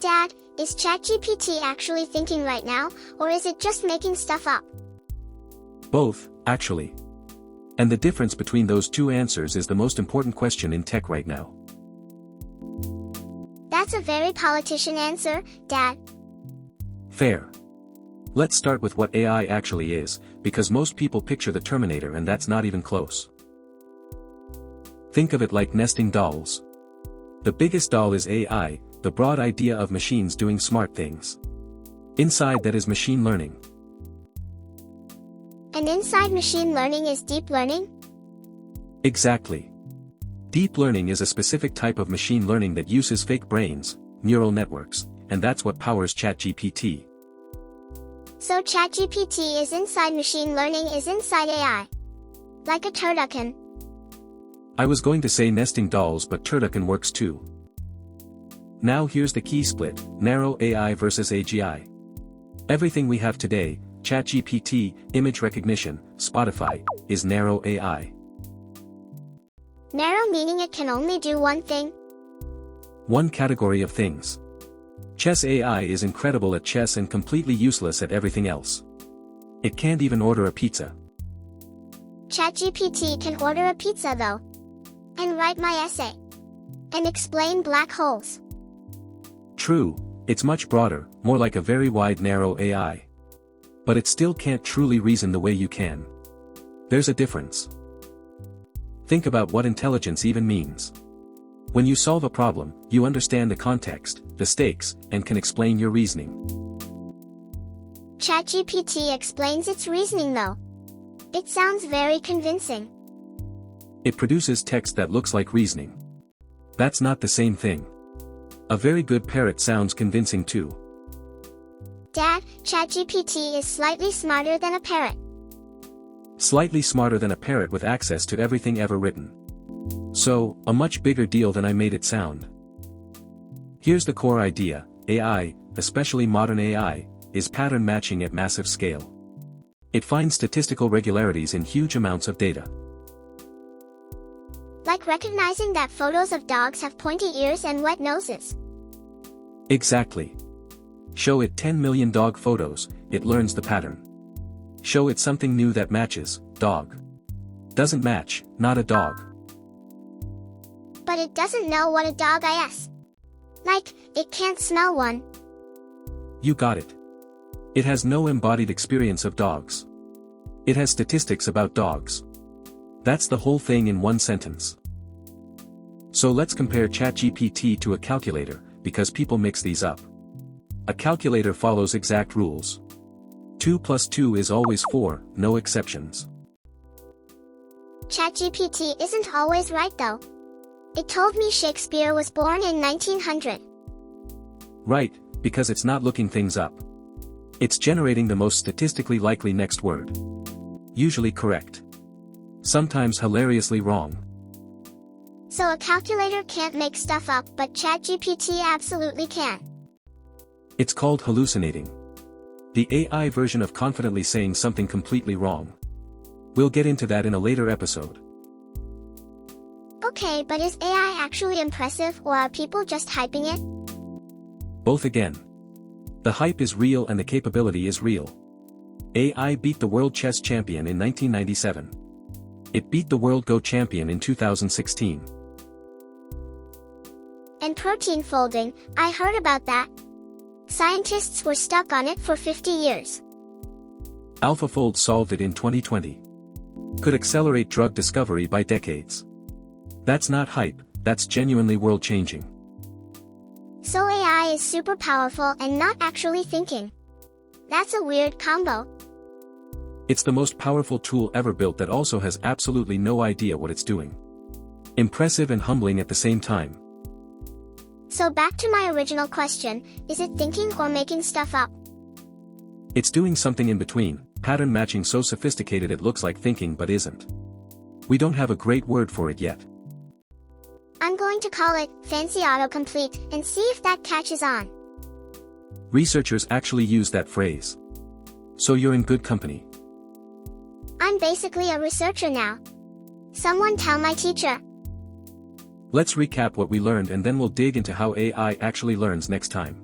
Dad, is ChatGPT actually thinking right now, or is it just making stuff up? Both, actually. And the difference between those two answers is the most important question in tech right now. That's a very politician answer, Dad. Fair. Let's start with what AI actually is, because most people picture the Terminator and that's not even close. Think of it like nesting dolls. The biggest doll is AI, the broad idea of machines doing smart things. Inside that is machine learning. And inside machine learning is deep learning? Exactly. Deep learning is a specific type of machine learning that uses fake brains, neural networks, and that's what powers ChatGPT. So ChatGPT is inside machine learning is inside AI. Like a turducken. I was going to say nesting dolls, but turducken works too. Now here's the key split, narrow AI versus AGI. Everything we have today, ChatGPT, image recognition, Spotify, is narrow AI. Narrow meaning it can only do one thing? One category of things. Chess AI is incredible at chess and completely useless at everything else. It can't even order a pizza. ChatGPT can order a pizza though. And write my essay. And explain black holes. True, it's much broader, more like a very wide narrow AI. But it still can't truly reason the way you can. There's a difference. Think about what intelligence even means. When you solve a problem, you understand the context, the stakes, and can explain your reasoning. ChatGPT explains its reasoning though. It sounds very convincing. It produces text that looks like reasoning. That's not the same thing. A very good parrot sounds convincing too. Dad, ChatGPT is slightly smarter than a parrot. Slightly smarter than a parrot with access to everything ever written. So, a much bigger deal than I made it sound. Here's the core idea: AI, especially modern AI, is pattern matching at massive scale. It finds statistical regularities in huge amounts of data. Like recognizing that photos of dogs have pointy ears and wet noses. Exactly. Show it 10 million dog photos, it learns the pattern. Show it something new that matches, dog. Doesn't match, not a dog. But it doesn't know what a dog is. Like, it can't smell one. You got it. It has no embodied experience of dogs. It has statistics about dogs. That's the whole thing in one sentence. So let's compare ChatGPT to a calculator, because people mix these up. A calculator follows exact rules. 2 plus 2 is always 4, no exceptions. ChatGPT isn't always right though. It told me Shakespeare was born in 1900. Right, because it's not looking things up. It's generating the most statistically likely next word. Usually correct. Sometimes hilariously wrong. So a calculator can't make stuff up, but ChatGPT absolutely can. It's called hallucinating. The AI version of confidently saying something completely wrong. We'll get into that in a later episode. Okay, but is AI actually impressive, or are people just hyping it? Both again. The hype is real and the capability is real. AI beat the world chess champion in 1997. It beat the world Go champion in 2016. And protein folding, I heard about that. Scientists were stuck on it for 50 years. AlphaFold solved it in 2020. Could accelerate drug discovery by decades. That's not hype, that's genuinely world-changing. So AI is super powerful and not actually thinking. That's a weird combo. It's the most powerful tool ever built that also has absolutely no idea what it's doing. Impressive and humbling at the same time. So back to my original question, is it thinking or making stuff up? It's doing something in between, pattern matching so sophisticated it looks like thinking but isn't. We don't have a great word for it yet. I'm going to call it fancy autocomplete and see if that catches on. Researchers actually use that phrase. So you're in good company. I'm basically a researcher now. Someone tell my teacher. Let's recap what we learned and then we'll dig into how AI actually learns next time.